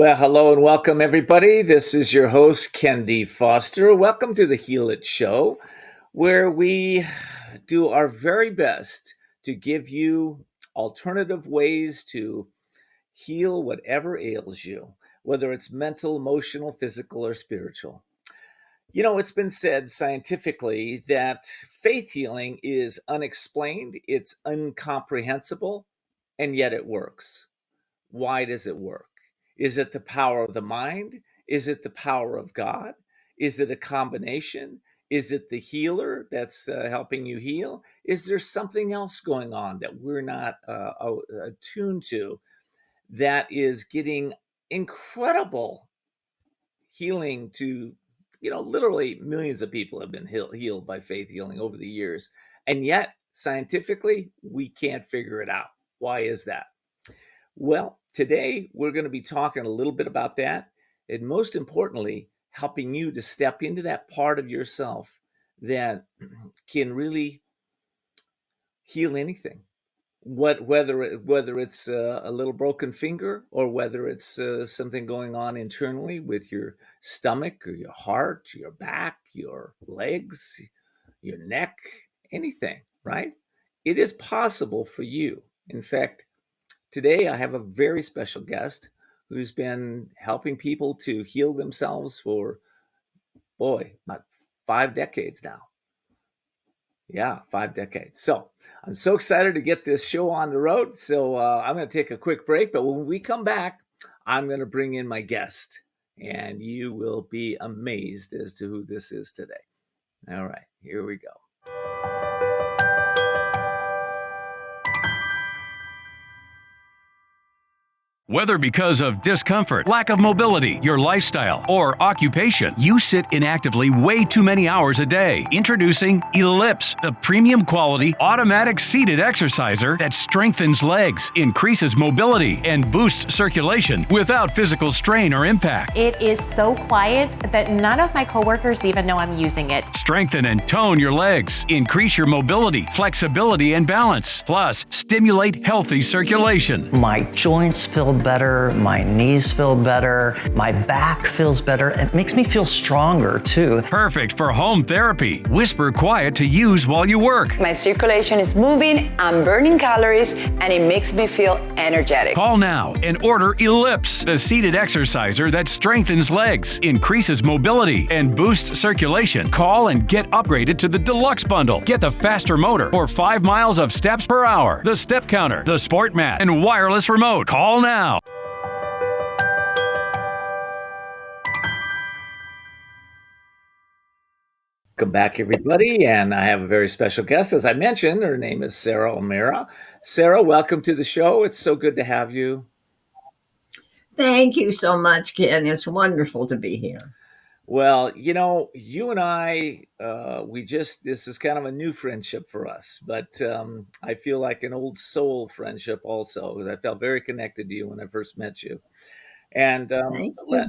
Well, hello and welcome, everybody. This is your host, Kendi Foster. Welcome to the Healit show, where we do our very best to give you alternative ways to heal whatever ails you, whether it's mental, emotional, physical, or spiritual. You know, it's been said scientifically that faith healing is unexplained, it's incomprehensible, and yet it works. Why does it work? Is it the power of the mind? Is it the power of God? Is it a combination? Is it the healer that's helping you heal? Is there something else going on that we're not attuned to that is getting incredible healing to, literally millions of people have been healed by faith healing over the years. And yet, scientifically, we can't figure it out. Why is that? Well, today we're going to be talking a little bit about that, and most importantly, helping you to step into that part of yourself that can really heal anything. Whether it's a little broken finger, or whether it's something going on internally with your stomach or your heart, your back, your legs, your neck, anything, right? It is possible for you. In fact, today, I have a very special guest who's been helping people to heal themselves for, about 5 decades now. Yeah, 5 decades. So I'm so excited to get this show on the road. So I'm going to take a quick break. But when we come back, I'm going to bring in my guest, and you will be amazed as to who this is today. All right, here we go. Whether because of discomfort, lack of mobility, your lifestyle, or occupation, you sit inactively way too many hours a day. Introducing Ellipse, the premium quality automatic seated exerciser that strengthens legs, increases mobility, and boosts circulation without physical strain or impact. It is so quiet that none of my coworkers even know I'm using it. Strengthen and tone your legs, increase your mobility, flexibility, and balance. Plus, stimulate healthy circulation. My joints feel better, my knees feel better, my back feels better. It makes me feel stronger too. Perfect for home therapy. Whisper quiet to use while you work. My circulation is moving, I'm burning calories, and it makes me feel energetic. Call now and order Ellipse, the seated exerciser that strengthens legs, increases mobility, and boosts circulation. Call and get upgraded to the Deluxe Bundle. Get the faster motor or 5 miles of steps per hour, the step counter, the sport mat, and wireless remote. Call now. Welcome back, everybody. And I have a very special guest. As I mentioned, her name is Sara O'Meara. Sara, welcome to the show. It's so good to have you. Thank you so much, Ken. It's wonderful to be here. Well, you and I, this is kind of a new friendship for us, but I feel like an old soul friendship also, because I felt very connected to you when I first met you. And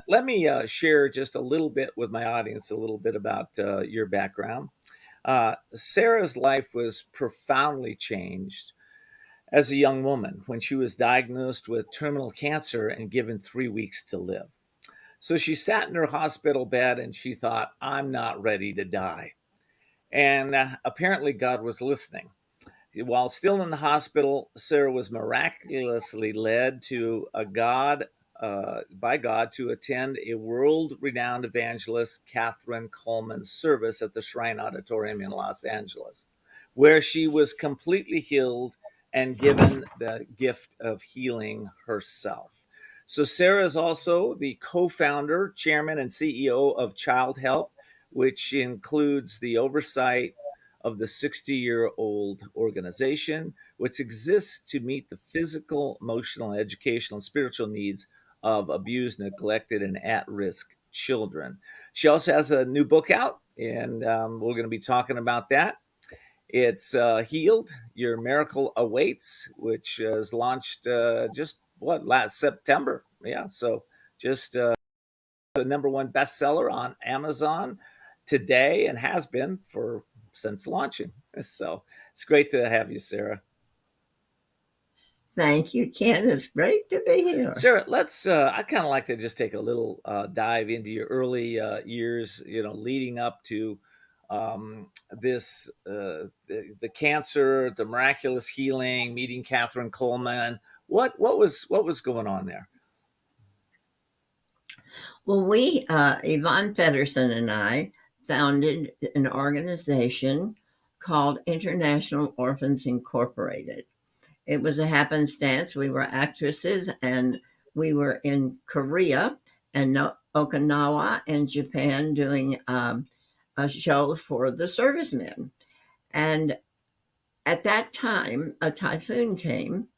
let me share just a little bit with my audience, a little bit about your background. Sara's life was profoundly changed as a young woman when she was diagnosed with terminal cancer and given 3 weeks to live. So she sat in her hospital bed and she thought, I'm not ready to die. And apparently God was listening. While still in the hospital, Sara was miraculously led to by God to attend a world-renowned evangelist, Catherine Coleman's service at the Shrine Auditorium in Los Angeles, where she was completely healed and given the gift of healing herself. So Sara is also the co-founder, chairman, and CEO of Childhelp, which includes the oversight of the 60-year-old organization, which exists to meet the physical, emotional, educational, and spiritual needs of abused, neglected, and at-risk children. She also has a new book out, and we're going to be talking about that. It's Healed, Your Miracle Awaits, which is launched last September. Yeah, so just the number one bestseller on Amazon today, and has been since launching. So it's great to have you, Sara. Thank you, Ken. It's great to be here. Sarah, let's. I kind of like to just take a little dive into your early years. Leading up to this, the cancer, the miraculous healing, meeting Catherine Coleman. What was going on there? Well, Yvonne Feddersen and I, founded an organization called International Orphans Incorporated. It was a happenstance. We were actresses and we were in Korea and Okinawa and Japan doing a show for the servicemen. And at that time, a typhoon came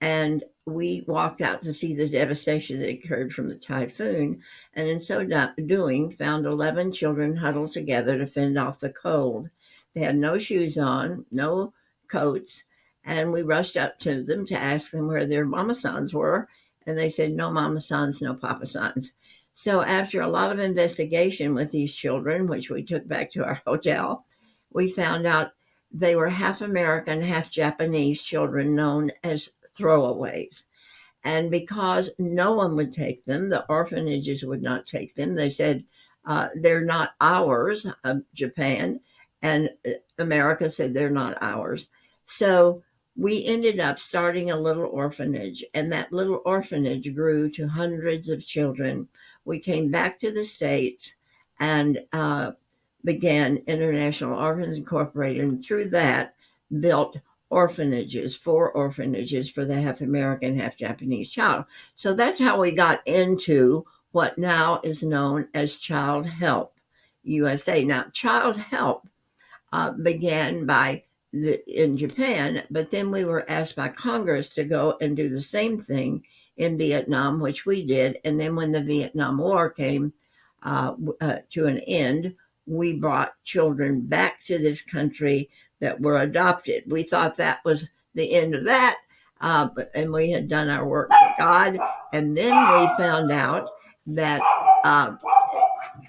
and we walked out to see the devastation that occurred from the typhoon. And in so doing, found 11 children huddled together to fend off the cold. They had no shoes on, no coats. And we rushed up to them to ask them where their mama sons were. And they said, no mama sons, no papa sons. So after a lot of investigation with these children, which we took back to our hotel, we found out they were half American, half Japanese children known as throwaways. And because no one would take them, the orphanages would not take them. They said, they're not ours, Japan, and America said they're not ours. So we ended up starting a little orphanage, and that little orphanage grew to hundreds of children. We came back to the States and began International Orphans Incorporated, and through that built orphanages, 4 orphanages for the half American, half Japanese child. So that's how we got into what now is known as Childhelp USA. Now, Childhelp began in Japan, but then we were asked by Congress to go and do the same thing in Vietnam, which we did. And then when the Vietnam War came to an end, we brought children back to this country that were adopted. We thought that was the end of that, and we had done our work for God. And then we found out that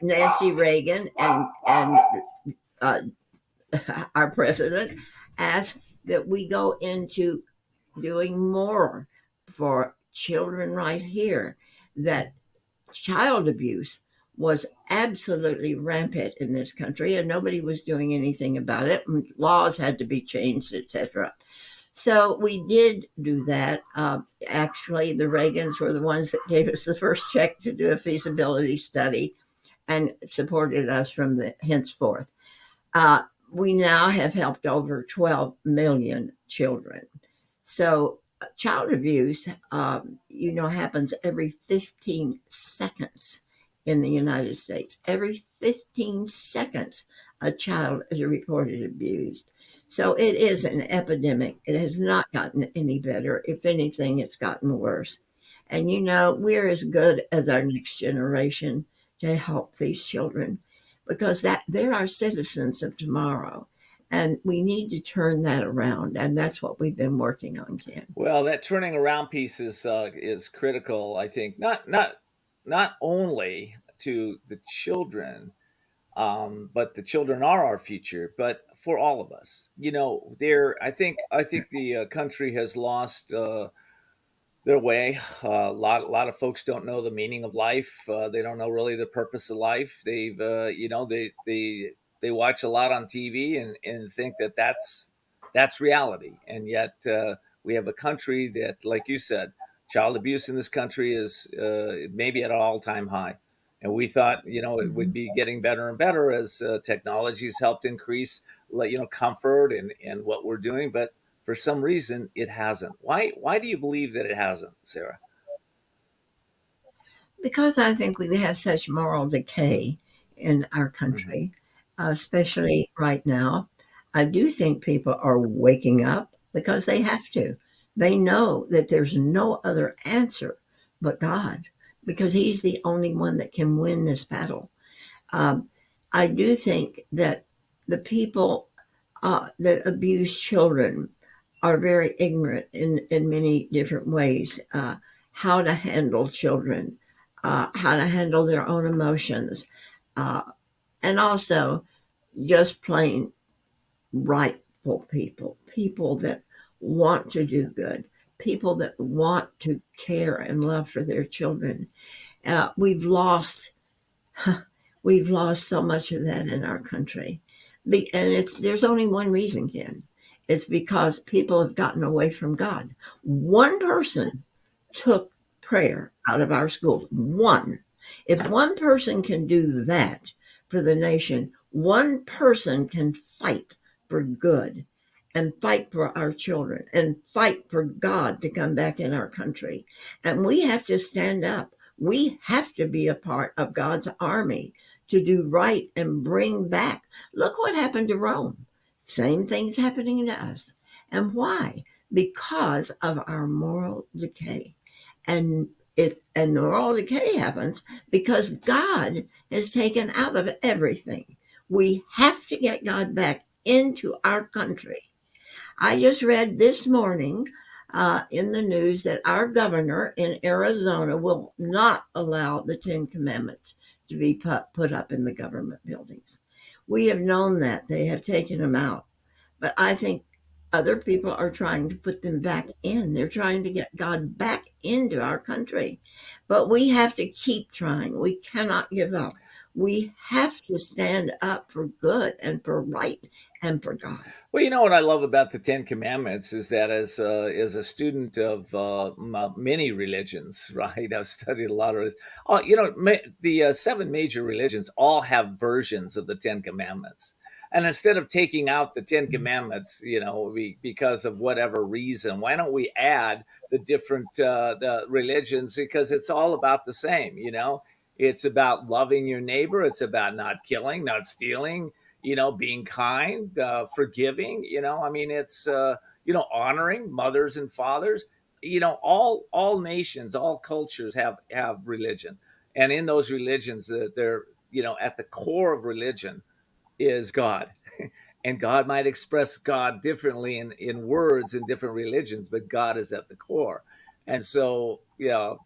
Nancy Reagan and our president asked that we go into doing more for children right here, that child abuse was absolutely rampant in this country and nobody was doing anything about it. Laws had to be changed, etc. So we did do that. Actually, the Reagans were the ones that gave us the first check to do a feasibility study and supported us from the henceforth. We now have helped over 12 million children. So child abuse, happens every 15 seconds in the United States. Every 15 seconds, a child is reported abused. So it is an epidemic. It has not gotten any better. If anything, it's gotten worse. And we're as good as our next generation to help these children because they're our citizens of tomorrow. And we need to turn that around. And that's what we've been working on, Ken. Well, that turning around piece is critical. I think not only to the children, but the children are our future, but for all of us. I think the country has lost their way. A lot of folks don't know the meaning of life. They don't know really the purpose of life. They've they watch a lot on TV and think that that's reality, and yet we have a country that, like you said, child abuse in this country is maybe at an all-time high. And we thought, it would be getting better and better as technologies helped increase, comfort and what we're doing. But for some reason, it hasn't. Why do you believe that it hasn't, Sarah? Because I think we have such moral decay in our country, especially right now. I do think people are waking up because they have to. They know that there's no other answer but God, because He's the only one that can win this battle. I do think that the people that abuse children are very ignorant in many different ways, how to handle children, how to handle their own emotions, and also just plain rightful people that want to do good, people that want to care and love for their children. We've lost so much of that in our country. And there's only one reason, Ken. It's because people have gotten away from God. One person took prayer out of our schools. One. If one person can do that for the nation, one person can fight for good and fight for our children and fight for God to come back in our country. And we have to stand up. We have to be a part of God's army to do right and bring back. Look what happened to Rome. Same thing's happening to us. And why? Because of our moral decay. And moral decay happens because God has taken out of everything. We have to get God back into our country. I just read this morning in the news that our governor in Arizona will not allow the Ten Commandments to be put up in the government buildings. We have known that. They have taken them out. But I think other people are trying to put them back in. They're trying to get God back into our country. But we have to keep trying. We cannot give up. We have to stand up for good and for right and for God. Well, you know what I love about the Ten Commandments is that as a student of many religions, right? I've studied a lot of, the seven major religions all have versions of the Ten Commandments. And instead of taking out the Ten Commandments, because of whatever reason, why don't we add the different the religions? Because it's all about the same, It's about loving your neighbor. It's about not killing, not stealing, being kind, forgiving, it's, honoring mothers and fathers, all nations, all cultures have religion. And in those religions, they're, at the core of religion is God. And God might express God differently in words in different religions, but God is at the core. And so,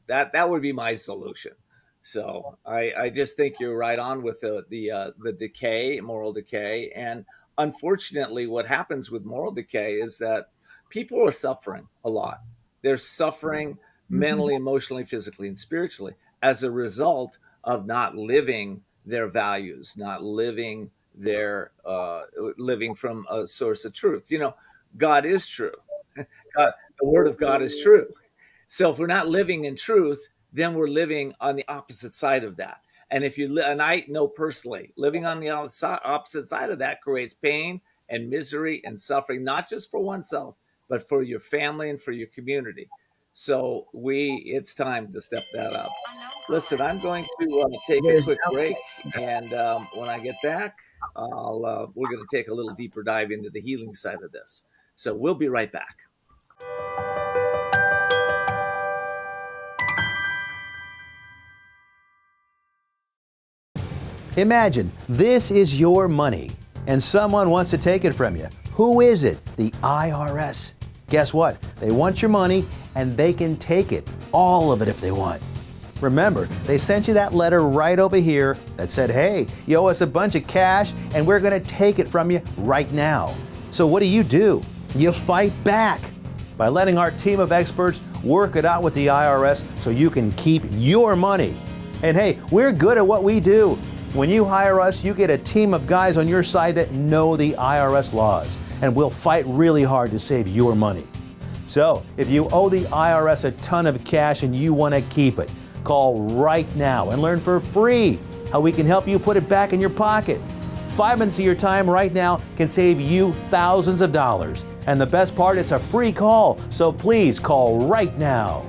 that would be my solution. So I just think you're right on with the decay, moral decay. And unfortunately, what happens with moral decay is that people are suffering a lot. They're suffering mentally, emotionally, physically, and spiritually as a result of not living their values, not living living from a source of truth. God is true. God, the word of God is true. So if we're not living in truth, then we're living on the opposite side of that. And and I know personally, living on the opposite side of that creates pain and misery and suffering, not just for oneself, but for your family and for your community. So it's time to step that up. Listen, I'm going to take a There's quick no break, and when I get back, we're going to take a little deeper dive into the healing side of this. So we'll be right back. Imagine this is your money and someone wants to take it from you. Who is it? The IRS. Guess what? They want your money and they can take it, all of it if they want. Remember, they sent you that letter right over here that said, hey, you owe us a bunch of cash and we're going to take it from you right now. So what do? You fight back by letting our team of experts work it out with the IRS so you can keep your money. And hey, we're good at what we do. When you hire us, you get a team of guys on your side that know the IRS laws, and we'll fight really hard to save your money. So, if you owe the IRS a ton of cash and you want to keep it, call right now and learn for free how we can help you put it back in your pocket. 5 minutes of your time right now can save you thousands of dollars. And the best part, it's a free call, so please call right now.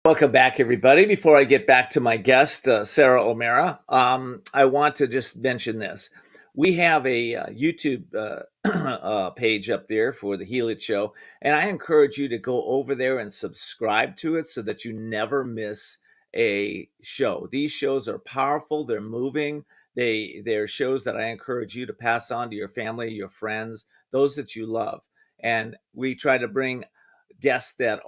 Welcome back, everybody. Before I get back to my guest, Sara O'Meara, I want to just mention this. We have a YouTube page up there for the Healit Show, and I encourage you to go over there and subscribe to it so that you never miss a show. These shows are powerful. They're moving. They're shows that I encourage you to pass on to your family, your friends, those that you love. And we try to bring guests that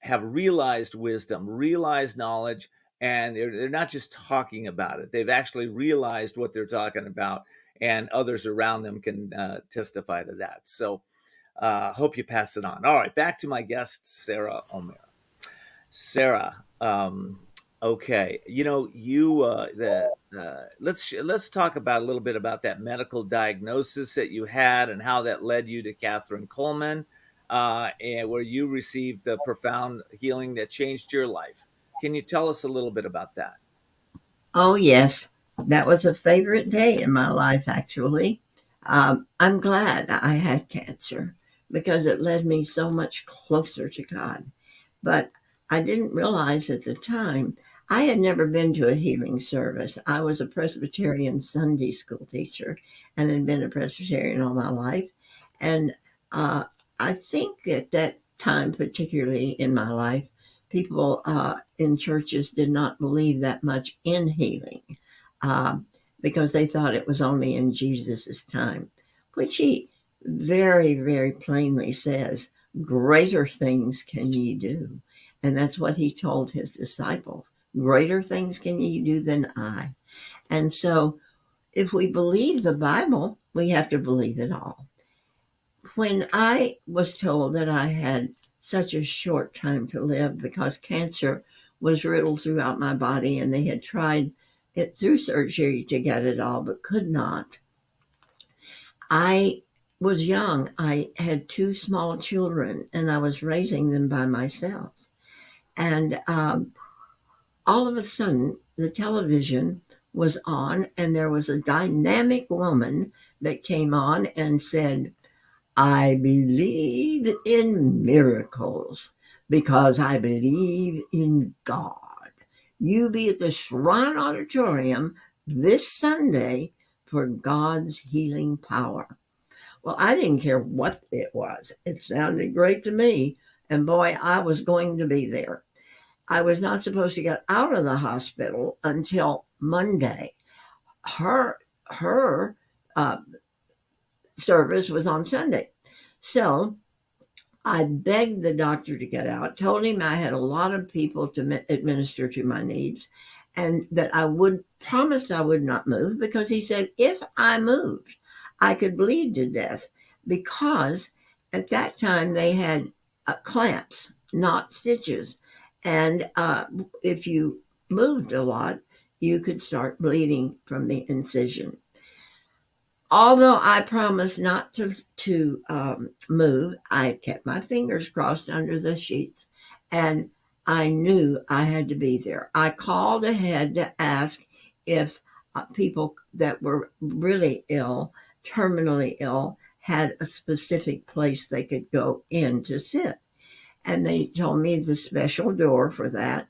have realized wisdom, realized knowledge, and they're not just talking about it. They've actually realized what they're talking about, and others around them can testify to that. So hope you pass it on. All right, back to my guest, Sara O'Meara. Sara, okay, let's talk about a little bit about that medical diagnosis that you had and how that led you to Catherine Coleman, and where you received the profound healing that changed your life. Can you tell us a little bit about that? Oh, yes. That was a favorite day in my life, actually. I'm glad I had cancer because it led me so much closer to God. But I didn't realize at the time, I had never been to a healing service. I was a Presbyterian Sunday school teacher and had been a Presbyterian all my life. And I think at that time, particularly in my life, people in churches did not believe that much in healing uh, because they thought it was only in Jesus's time, which he very, very plainly says, greater things can ye do. And that's what he told his disciples. Greater things can ye do than I. And so if we believe the Bible, we have to believe it all. When I was told that I had such a short time to live because cancer was riddled throughout my body and they had tried it through surgery to get it all but could not, I was young. I had two small children and I was raising them by myself. And all of a sudden, the television was on and there was a dynamic woman that came on and said, I believe in miracles because I believe in God. You be at the Shrine Auditorium this Sunday for God's healing power. Well, I didn't care what it was. It sounded great to me. And boy, I was going to be there. I was not supposed to get out of the hospital until Monday. Her uh, service was on Sunday. So I begged the doctor to get out, told him I had a lot of people to administer to my needs, and that promised I would not move because he said if I moved, I could bleed to death because at that time they had clamps, not stitches. And if you moved a lot, you could start bleeding from the incision. Although I promised not to move, I kept my fingers crossed under the sheets, and I knew I had to be there. I called ahead to ask if people that were really ill, terminally ill, had a specific place they could go in to sit. And they told me the special door for that.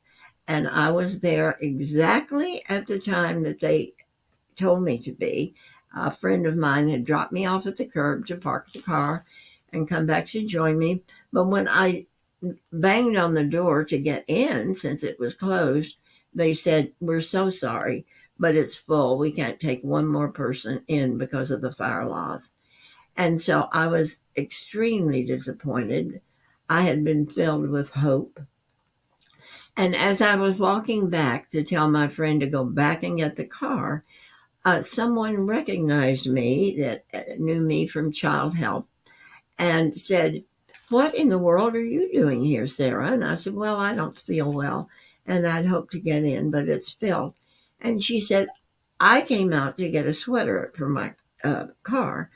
And I was there exactly at the time that they told me to be. A friend of mine had dropped me off at the curb to park the car and come back to join me. But when I banged on the door to get in, since it was closed, they said, we're so sorry, but it's full. We can't take one more person in because of the fire laws. And so I was extremely disappointed. I had been filled with hope. And as I was walking back to tell my friend to go back and get the car, someone recognized me that knew me from Childhelp and said, what in the world are you doing here, Sara? And I said, well, I don't feel well and I'd hope to get in, but it's filled. And she said, I came out to get a sweater for my car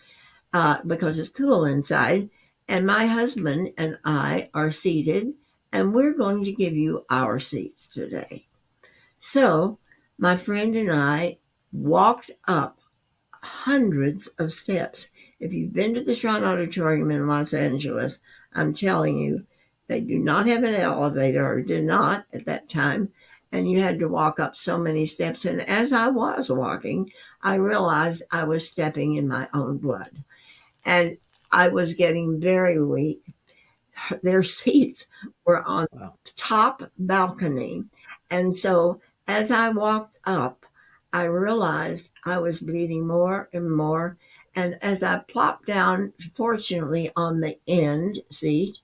because it's cool inside. And my husband and I are seated and we're going to give you our seats today. So my friend and I walked up hundreds of steps. If you've been to the Shrine Auditorium in Los Angeles, I'm telling you, they do not have an elevator, or did not at that time, and you had to walk up so many steps. And as I was walking, I realized I was stepping in my own blood. And I was getting very weak. Their seats were on the top balcony. And so as I walked up, I realized I was bleeding more and more. And as I plopped down, fortunately, on the end seat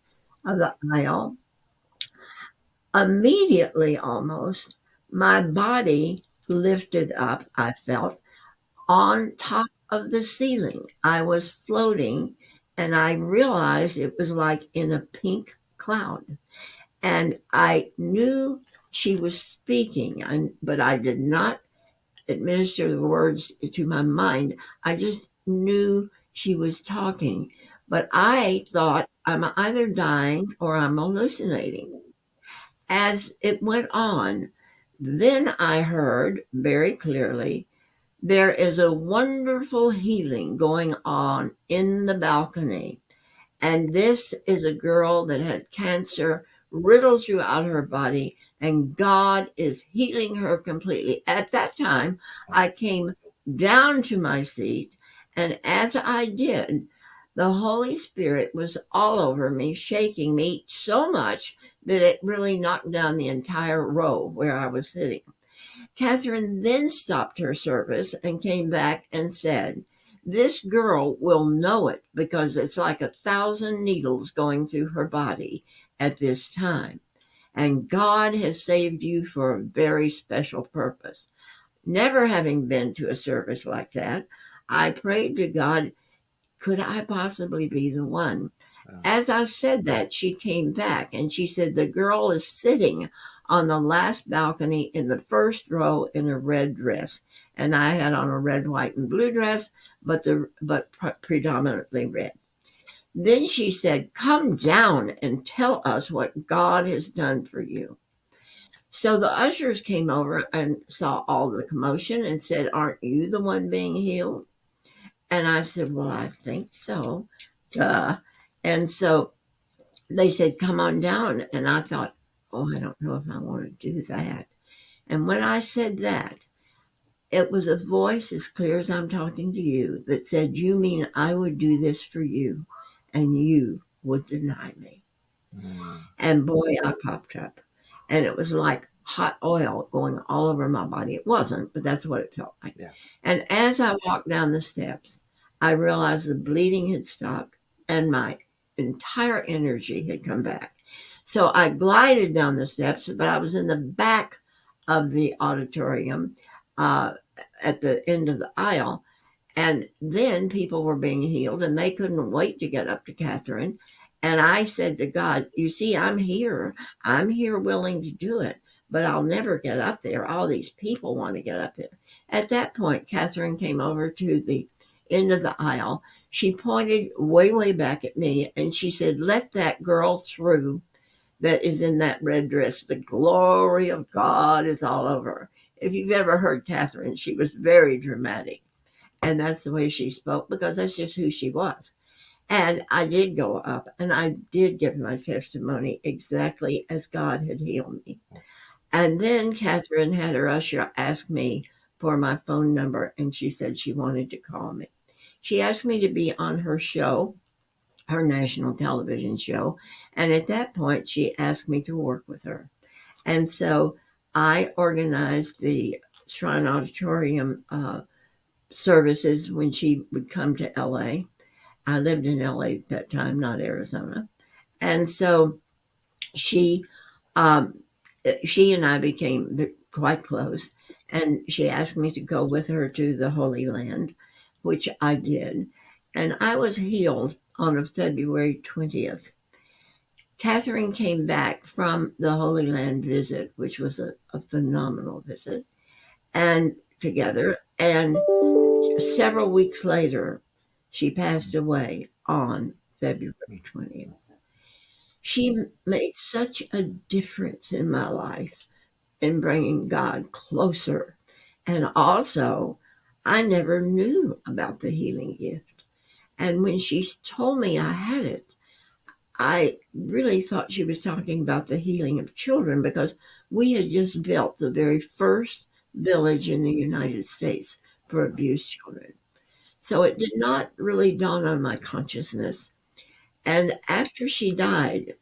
of the aisle, immediately almost, my body lifted up, I felt, on top of the ceiling. I was floating, and I realized it was like in a pink cloud. And I knew she was speaking, but I did not administer the words to my mind. I just knew she was talking. But I thought I'm either dying or I'm hallucinating. As it went on, then I heard very clearly, there is a wonderful healing going on in the balcony. And this is a girl that had cancer riddled throughout her body, and God is healing her completely. At that time, I came down to my seat, and as I did, the Holy Spirit was all over me, shaking me so much that it really knocked down the entire row where I was sitting. Catherine then stopped her service and came back and said, this girl will know it because it's like 1,000 needles going through her body at this time. And God has saved you for a very special purpose. Never having been to a service like that, I prayed to God, could I possibly be the one? As I said that, she came back and she said, the girl is sitting on the last balcony in the first row in a red dress. And I had on a red, white, and blue dress, but predominantly red. Then she said, come down and tell us what God has done for you. So the ushers came over and saw all the commotion and said, aren't you the one being healed? And I said, well, I think so. Duh. And so they said, come on down. And I thought, oh, I don't know if I want to do that. And when I said that, it was a voice as clear as I'm talking to you that said, you mean I would do this for you and you would deny me? And boy, I popped up. And it was like hot oil going all over my body. It wasn't, but that's what it felt like. Yeah. And as I walked down the steps, I realized the bleeding had stopped and my entire energy had come back. So I glided down the steps, but I was in the back of the auditorium at the end of the aisle. And then people were being healed and they couldn't wait to get up to Catherine. And I said to God, you see, I'm here. I'm here willing to do it, but I'll never get up there. All these people want to get up there. At that point, Catherine came over to the end of the aisle. She pointed way, way back at me and she said, let that girl through that is in that red dress. The glory of God is all over her. If you've ever heard Catherine, she was very dramatic. And that's the way she spoke because that's just who she was. And I did go up and I did give my testimony exactly as God had healed me. And then Catherine had her usher ask me for my phone number and she said she wanted to call me. She asked me to be on her show, her national television show. And at that point, she asked me to work with her. And so I organized the Shrine Auditorium services when she would come to LA. I lived in LA at that time, not Arizona. And so she and I became quite close. And she asked me to go with her to the Holy Land, which I did. And I was healed on a February 20th. Catherine came back from the Holy Land visit, which was a phenomenal visit, and together. And several weeks later, she passed away on February 20th. She made such a difference in my life in bringing God closer. And also, I never knew about the healing gift. And when she told me I had it, I really thought she was talking about the healing of children because we had just built the very first village in the United States for abused children. So it did not really dawn on my consciousness. And after she died,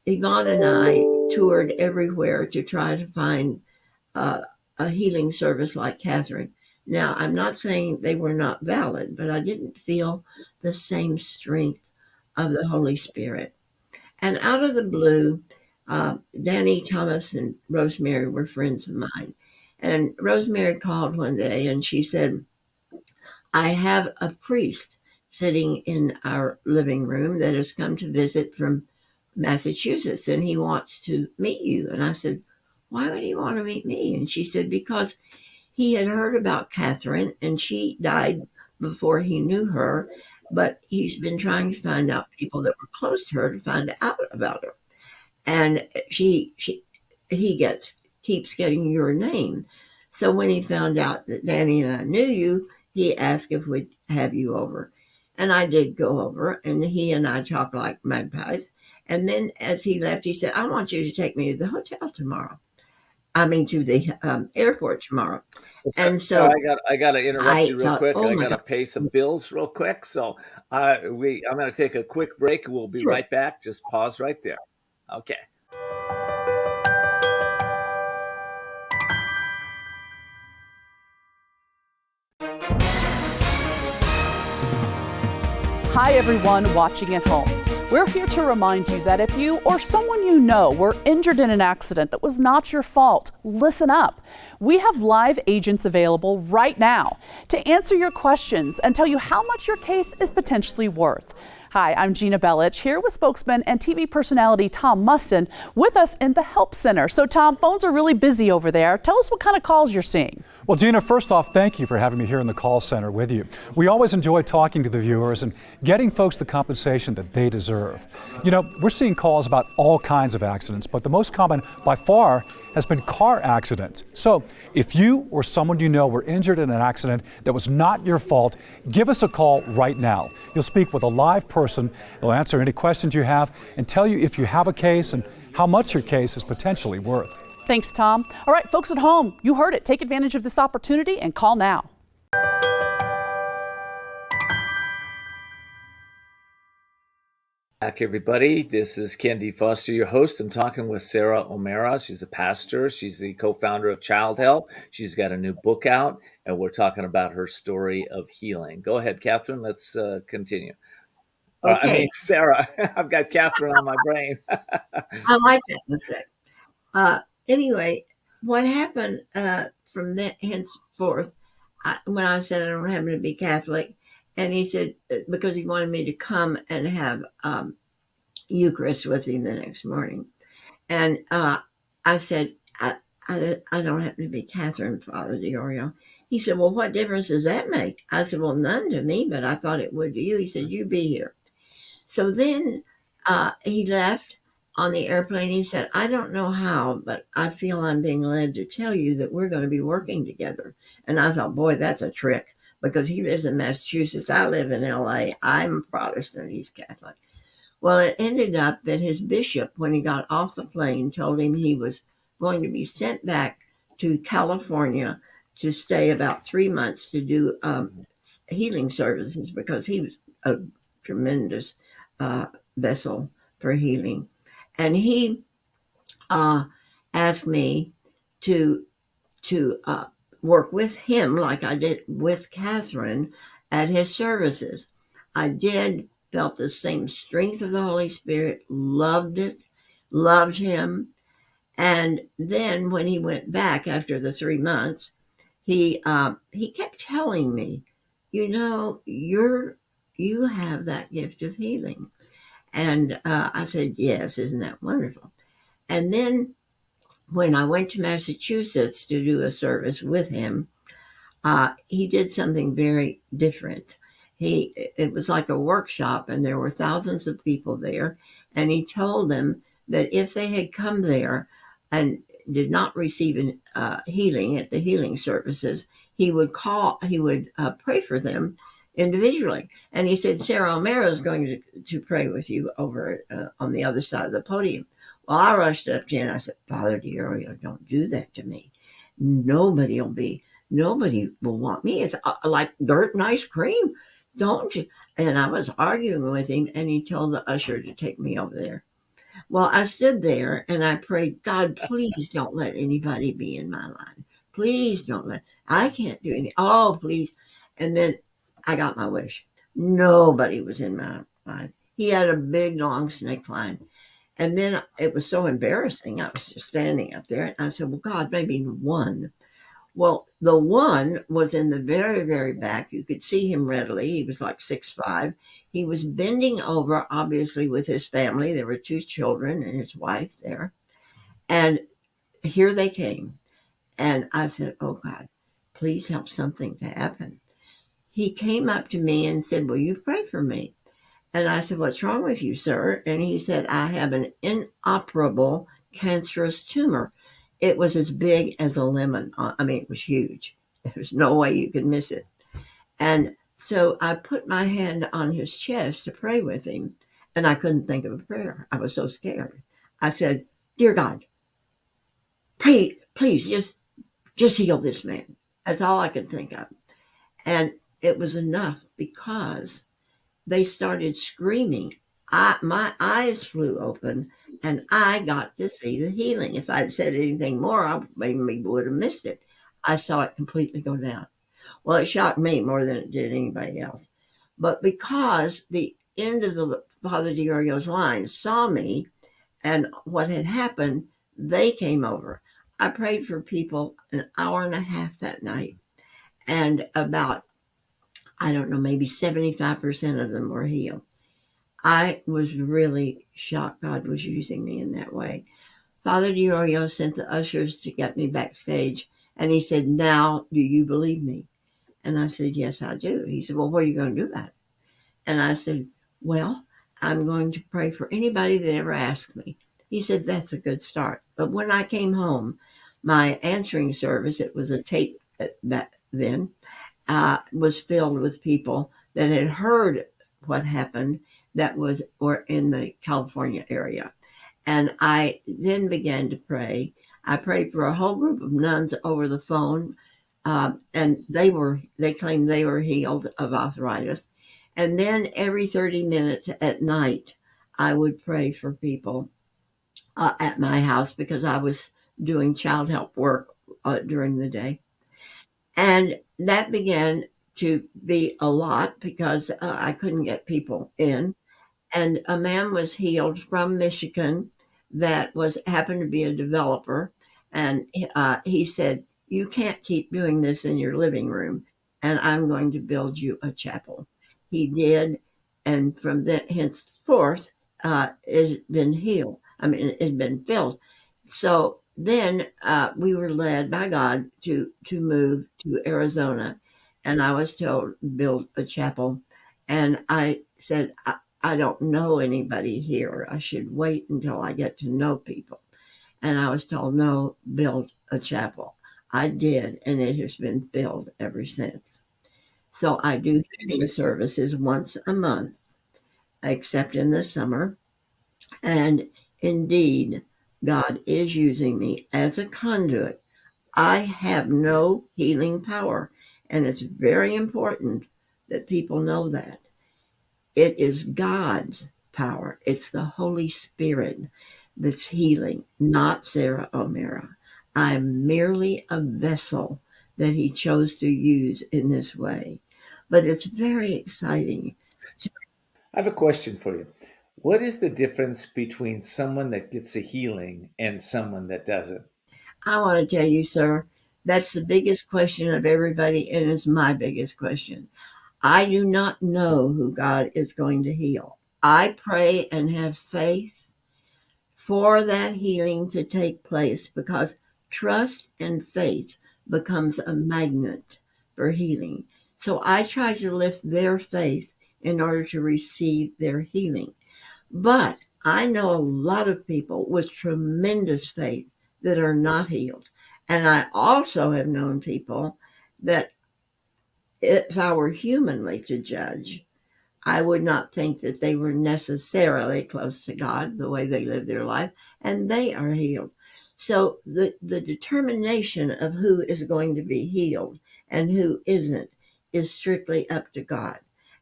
Yvonne and I toured everywhere to try to find a healing service like Catherine. Now, I'm not saying they were not valid, but I didn't feel the same strength of the Holy Spirit. And out of the blue, Danny Thomas and Rosemary were friends of mine. And Rosemary called one day and she said, I have a priest sitting in our living room that has come to visit from Massachusetts and he wants to meet you. And I said, why would he want to meet me? And she said, because he had heard about Catherine and she died before he knew her, but he's been trying to find out people that were close to her to find out about her. And he keeps getting your name. So when he found out that Danny and I knew you, he asked if we'd have you over. And I did go over, and he and I talked like magpies. And then as he left, he said, I want you to take me to the hotel tomorrow. I mean, to the airport tomorrow. And so I got to interrupt you real thought, quick. oh I my got to God. pay some bills real quick. So I'm going to take a quick break. We'll be Sure. right back. Just pause right there. Okay. Hi, everyone watching at home. We're here to remind you that if you or someone you know were injured in an accident that was not your fault, listen up. We have live agents available right now to answer your questions and tell you how much your case is potentially worth. Hi, I'm Gina Bellich, here with spokesman and TV personality Tom Mustin with us in the Help Center. So Tom, phones are really busy over there. Tell us what kind of calls you're seeing. Well, Gina, first off, thank you for having me here in the call center with you. We always enjoy talking to the viewers and getting folks the compensation that they deserve. You know, we're seeing calls about all kinds of accidents, but the most common by far has been car accidents. So if you or someone you know were injured in an accident that was not your fault, give us a call right now. You'll speak with a live person. They'll answer any questions you have and tell you if you have a case and how much your case is potentially worth. Thanks, Tom. All right, folks at home, you heard it. Take advantage of this opportunity and call now. Back, everybody. This is Ken D. Foster, your host. I'm talking with Sara O'Meara. She's a pastor. She's the co-founder of Childhelp. She's got a new book out, and we're talking about her story of healing. Go ahead, Catherine. Let's continue. Okay. Sara. I've got Catherine on my brain. I like that. That's it. Anyway, what happened from that henceforth, when I said I don't happen to be Catholic, and he said, because he wanted me to come and have Eucharist with him the next morning. And I said, I don't happen to be Catherine, Father Diorio. He said, well, what difference does that make? I said, well, none to me, but I thought it would to you. He said, you be here. So then he left on the airplane. He said, I don't know how, but I feel I'm being led to tell you that we're going to be working together. And I thought, boy, that's a trick, because he lives in Massachusetts. I live in LA. I'm Protestant. He's Catholic. Well, it ended up that his bishop, when he got off the plane, told him he was going to be sent back to California to stay about 3 months to do healing services, because he was a tremendous vessel for healing. And he asked me to work with him like I did with Catherine at his services. I did, felt the same strength of the Holy Spirit, loved it, loved him. And then when he went back after the 3 months, he kept telling me, you know, you have that gift of healing. And I said, yes, isn't that wonderful? And then when I went to Massachusetts to do a service with him, he did something very different. It was like a workshop, and there were thousands of people there. And he told them that if they had come there and did not receive healing at the healing services, he would pray for them individually. And he said, Sara O'Meara is going to pray with you over on the other side of the podium. Well, I rushed up to him and I said, Father Diorio, don't do that to me. Nobody will want me. It's like dirt and ice cream. Don't you? And I was arguing with him, and he told the usher to take me over there. Well, I stood there and I prayed, God, please don't let anybody be in my line. Please don't I can't do anything. Oh, please. And then I got my wish. Nobody was in my line. He had a big, long snake line. And then it was so embarrassing. I was just standing up there, and I said, well, God, maybe one. Well, the one was in the very, very back. You could see him readily. He was like 6'5". He was bending over, obviously, with his family. There were 2 children and his wife there. And here they came. And I said, oh, God, please help something to happen. He came up to me and said, will you pray for me? And I said, what's wrong with you, sir? And he said, I have an inoperable cancerous tumor. It was as big as a lemon. I mean, it was huge. There's no way you could miss it. And so I put my hand on his chest to pray with him, and I couldn't think of a prayer. I was so scared. I said, dear God, pray, please, just heal this man. That's all I could think of. And it was enough because they started screaming. My eyes flew open, and I got to see the healing. If I'd said anything more, I maybe would have missed it. I saw it completely go down. Well, it shocked me more than it did anybody else. But because the end of the Father Diorio's line saw me and what had happened, they came over. I prayed for people an hour and a half that night, and about, I don't know, maybe 75% of them were healed. I was really shocked God was using me in that way. Father Diorio sent the ushers to get me backstage, and he said, now, do you believe me? And I said, yes, I do. He said, well, what are you going to do about it? And I said, well, I'm going to pray for anybody that ever asks me. He said, that's a good start. But when I came home, my answering service, it was a tape back then, was filled with people that had heard what happened that was or in the California area. And I then began to pray. I prayed for a whole group of nuns over the phone, and they claimed they were healed of arthritis. And then every 30 minutes at night, I would pray for people at my house because I was doing Childhelp work during the day. And that began to be a lot because I couldn't get people in. And a man was healed from Michigan that was happened to be a developer, and he said, "You can't keep doing this in your living room, and I'm going to build you a chapel." He did, and from that henceforth, it had been healed. I mean, it had been filled. So then we were led by God to move to Arizona, and I was told build a chapel, and I said, I don't know anybody here. I should wait until I get to know people. And I was told, no, build a chapel. I did, and it has been filled ever since. So I do healing services once a month, except in the summer. And indeed, God is using me as a conduit. I have no healing power, and it's very important that people know that. It is God's power. It's the Holy Spirit that's healing, not Sara O'Meara. I'm merely a vessel that he chose to use in this way. But it's very exciting. I have a question for you. What is the difference between someone that gets a healing and someone that doesn't? I want to tell you, sir, that's the biggest question of everybody, and it's my biggest question. I do not know who God is going to heal. I pray and have faith for that healing to take place because trust and faith becomes a magnet for healing. So I try to lift their faith in order to receive their healing. But I know a lot of people with tremendous faith that are not healed. And I also have known people that if I were humanly to judge, I would not think that they were necessarily close to God the way they live their life, and they are healed. So the determination of who is going to be healed and who isn't is strictly up to God.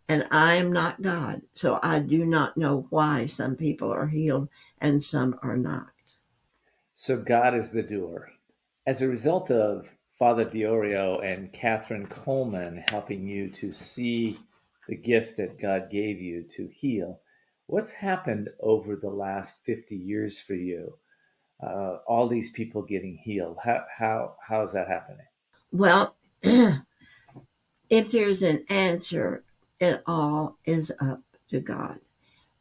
And I am not God, so I do not know why some people are healed and some are not. So God is the doer. As a result of Father Diorio and Catherine Coleman helping you to see the gift that God gave you to heal, What's happened over the last 50 years for you? All these people getting healed. How is that happening? Well, if there's an answer, it all is up to God.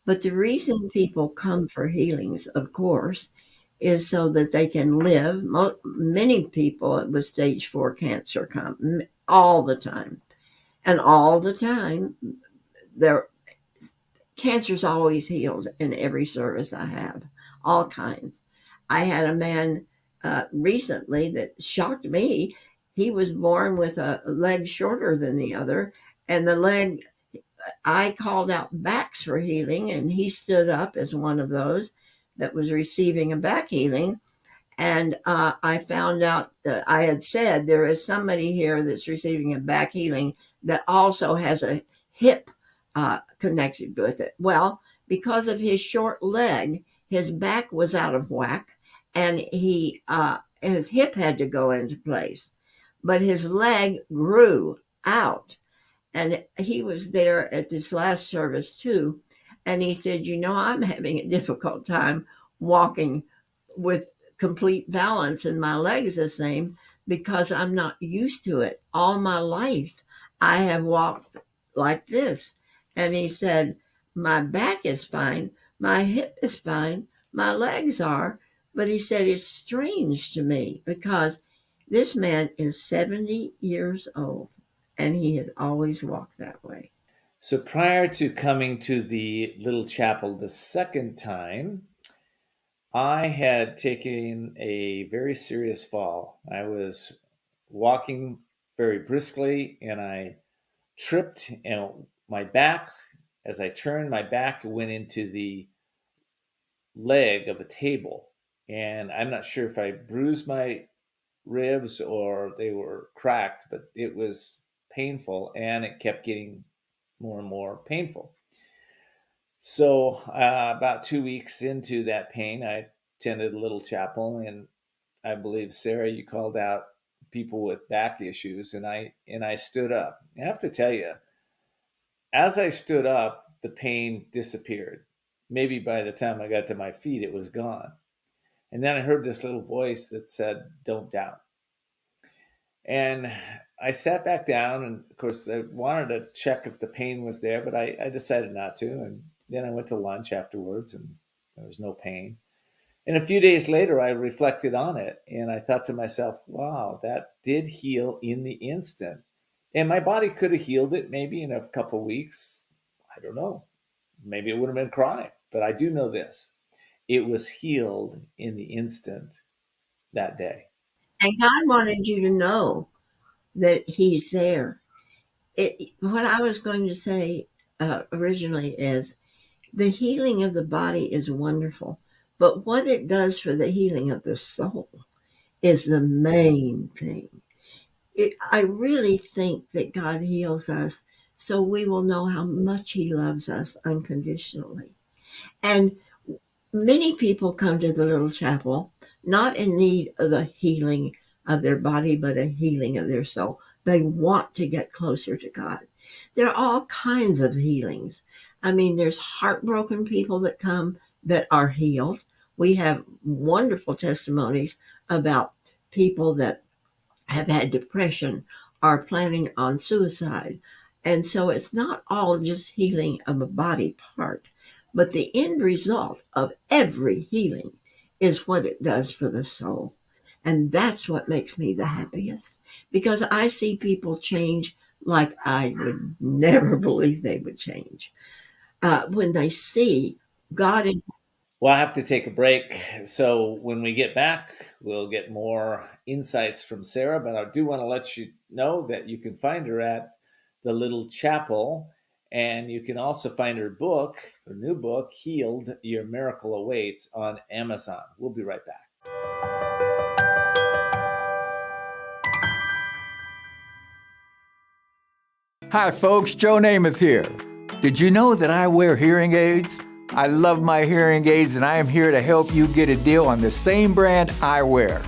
But the reason people come for healings, of course, is so that they can live. Many people with stage 4 cancer come all the time. And all the time, their cancer's always healed in every service I have, all kinds. I had a man recently that shocked me. He was born with a leg shorter than the other, and the leg, I called out backs for healing, and he stood up as one of those that was receiving a back healing. And I found out that I had said there is somebody here that's receiving a back healing that also has a hip connected with it. Well, because of his short leg, his back was out of whack, and his hip had to go into place. But his leg grew out. And he was there at this last service too. And he said, I'm having a difficult time walking with complete balance, and my leg is the same because I'm not used to it. All my life, I have walked like this. And he said, my back is fine, my hip is fine, my legs are. But he said, it's strange to me because this man is 70 years old and he had always walked that way. So prior to coming to the little chapel the second time, I had taken a very serious fall. I was walking very briskly and I tripped, and my back, as I turned, my back went into the leg of a table. And I'm not sure if I bruised my ribs or they were cracked, but it was painful and it kept getting more and more painful. So about 2 weeks into that pain, I attended a little chapel, and I believe, Sarah, you called out people with back issues, and I stood up. I have to tell you, as I stood up, the pain disappeared. Maybe by the time I got to my feet, it was gone. And then I heard this little voice that said, "Don't doubt." And I sat back down, and of course I wanted to check if the pain was there, but I decided not to. And then I went to lunch afterwards, and there was no pain. And a few days later, I reflected on it, and I thought to myself, wow, that did heal in the instant. And my body could have healed it maybe in a couple of weeks. I don't know. Maybe it would have been chronic, but I do know this. It was healed in the instant that day. And God wanted you to know that he's there. What I was going to say originally is the healing of the body is wonderful, but what it does for the healing of the soul is the main thing. I really think that God heals us so we will know how much he loves us unconditionally. And many people come to the little chapel not in need of the healing of their body, but a healing of their soul. They want to get closer to God. There are all kinds of healings. I mean, there's heartbroken people that come that are healed. We have wonderful testimonies about people that have had depression, are planning on suicide. And so it's not all just healing of a body part, but the end result of every healing is what it does for the soul. And that's what makes me the happiest, because I see people change like I would never believe they would change when they see God in. Well, I have to take a break. So when we get back, we'll get more insights from Sarah. But I do want to let you know that you can find her at the Little Chapel. And you can also find her book, her new book, Healed, Your Miracle Awaits, on Amazon. We'll be right back. Hi, folks. Joe Namath here. Did you know that I wear hearing aids? I love my hearing aids, and I am here to help you get a deal on the same brand I wear.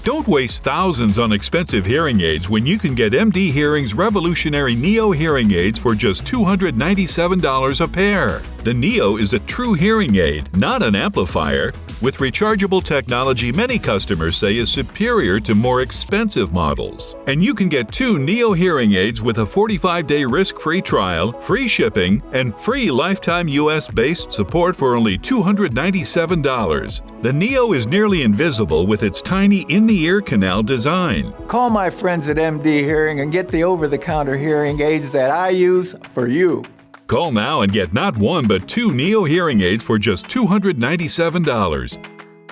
Don't waste thousands on expensive hearing aids when you can get MD Hearing's revolutionary Neo hearing aids for just $297 a pair. The Neo is a true hearing aid, not an amplifier. With rechargeable technology many customers say is superior to more expensive models. And you can get 2 Neo hearing aids with a 45-day risk-free trial, free shipping, and free lifetime US-based support for only $297. The Neo is nearly invisible with its tiny in-the-ear canal design. Call my friends at MD Hearing and get the over-the-counter hearing aids that I use for you. Call now and get not 1 but 2 Neo hearing aids for just $297.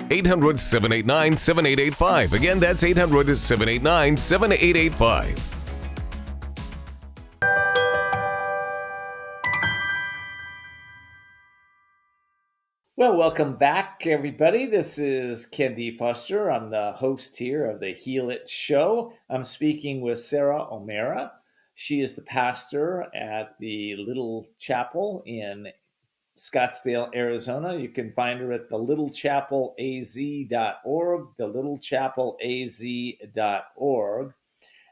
800-789-7885. Again, that's 800-789-7885. Well, welcome back, everybody. This is Ken D. Foster. I'm the host here of the Healit show. I'm speaking with Sara O'Meara. She is the pastor at the Little Chapel in Scottsdale, Arizona. You can find her at thelittlechapelaz.org, thelittlechapelaz.org.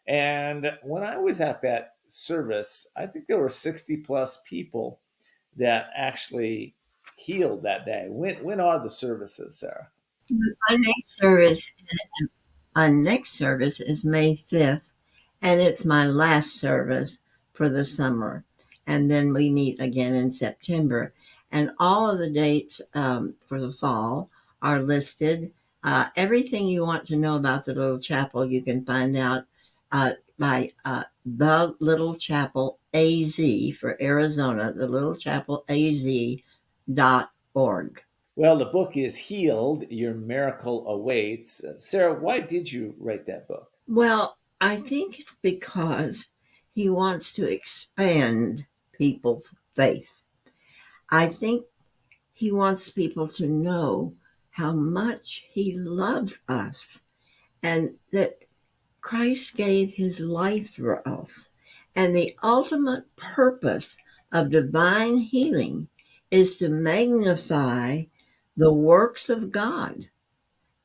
And when I was at that service, I think there were 60 plus people that actually healed that day. When are the services, Sara? My next service is May 5th, and it's my last service for the summer. And then we meet again in September. And all of the dates for the fall are listed. Everything you want to know about the Little Chapel, you can find out by the Little Chapel AZ for Arizona, the littlechapelaz.org. Well, the book is Healed, Your Miracle Awaits. Sara, why did you write that book? Well, I think it's because he wants to expand people's faith. I think he wants people to know how much he loves us and that Christ gave his life for us. And the ultimate purpose of divine healing is to magnify the works of God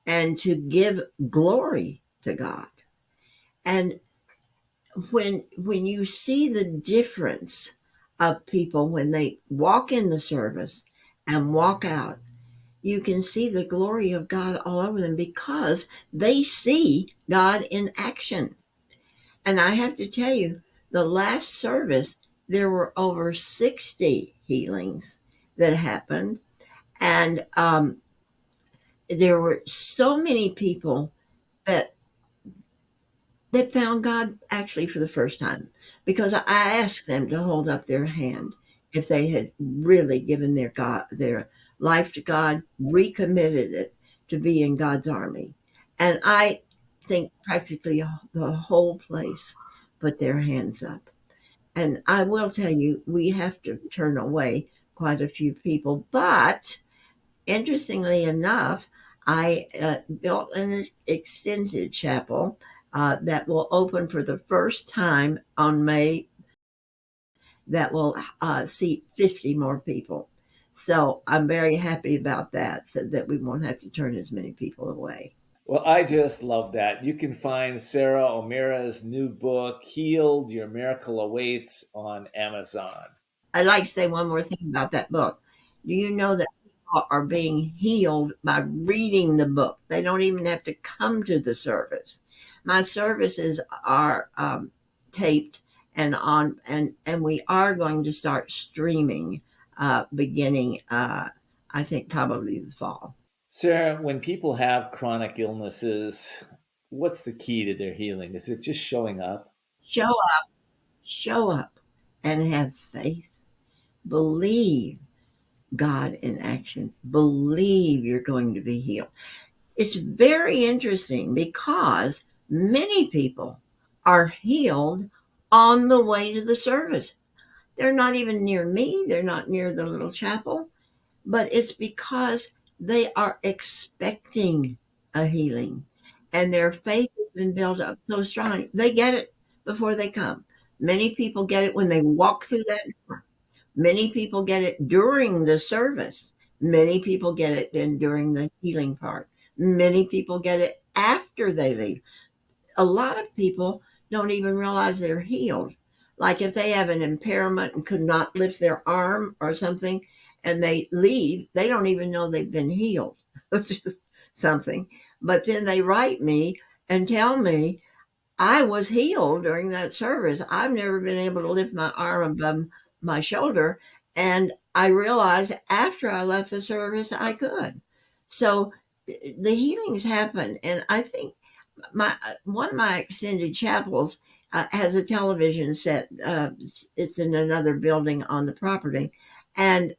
and to give glory to God. And when you see the difference of people when they walk in the service and walk out, you can see the glory of God all over them because they see God in action. And I have to tell you, the last service, there were over 60 healings that happened. And there were so many people that found God actually for the first time, because I asked them to hold up their hand if they had really given their life to God, recommitted it to be in God's army. And I think practically the whole place put their hands up. And I will tell you, we have to turn away quite a few people. But interestingly enough, I built an extended chapel that will open for the first time on May, that will seat 50 more people. So I'm very happy about that, so that we won't have to turn as many people away. Well, I just love that. You can find Sara O'Meara's new book, Healed, Your Miracle Awaits, on Amazon. I'd like to say one more thing about that book. Do you know that people are being healed by reading the book? They don't even have to come to the service. My services are taped and on, and we are going to start streaming beginning, I think, probably the fall. Sara, when people have chronic illnesses, what's the key to their healing? Is it just showing up? Show up and have faith. Believe God in action. Believe you're going to be healed. It's very interesting because many people are healed on the way to the service. They're not even near me. They're not near the Little Chapel, but it's because they are expecting a healing and their faith has been built up so strong. They get it before they come. Many people get it when they walk through that door. Many people get it during the service. Many people get it then during the healing part. Many people get it after they leave. A lot of people don't even realize they're healed. Like if they have an impairment and could not lift their arm or something and they leave, they don't even know they've been healed, which is something. But then they write me and tell me, I was healed during that service. I've never been able to lift my arm above my shoulder. And I realized after I left the service, I could. So the healings happen. And I think one of my extended chapels has a television set. It's in another building on the property. And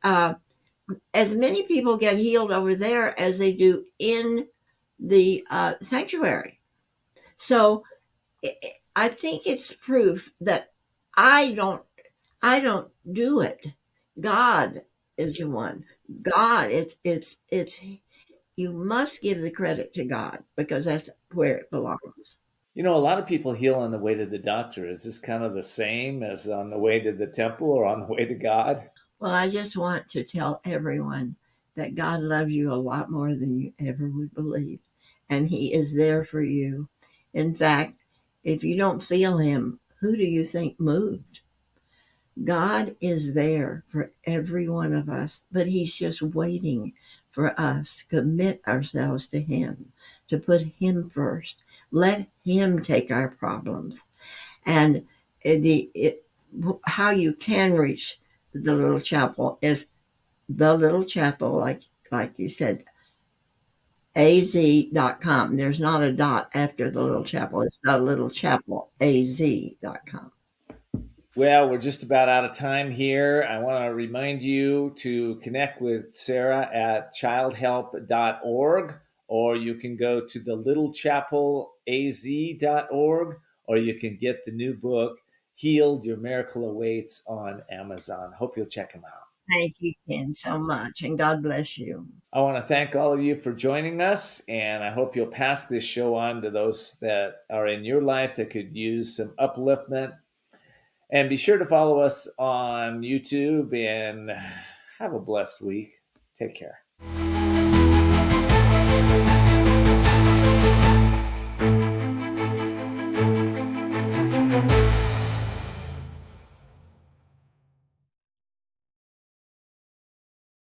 as many people get healed over there as they do in the sanctuary. So I think it's proof that I don't do it. God is the one. God, it's you must give the credit to God because that's where it belongs. You know, a lot of people heal on the way to the doctor. Is this kind of the same as on the way to the temple or on the way to God? Well, I just want to tell everyone that God loves you a lot more than you ever would believe, and He is there for you. In fact, if you don't feel Him, who do you think moved? God is there for every one of us, but He's just waiting for us to commit ourselves to Him, to put Him first. Let Him take our problems. And how you can reach the little chapel is the little chapel, like you said, az.com. There's not a dot after the little chapel. It's the little chapel, az.com. Well, we're just about out of time here. I want to remind you to connect with Sara at childhelp.org, or you can go to the littlechapelaz.org, or you can get the new book, Healed, Your Miracle Awaits, on Amazon. Hope you'll check them out. Thank you, Ken, so much, and God bless you. I want to thank all of you for joining us, and I hope you'll pass this show on to those that are in your life that could use some upliftment. And be sure to follow us on YouTube, and have a blessed week. Take care.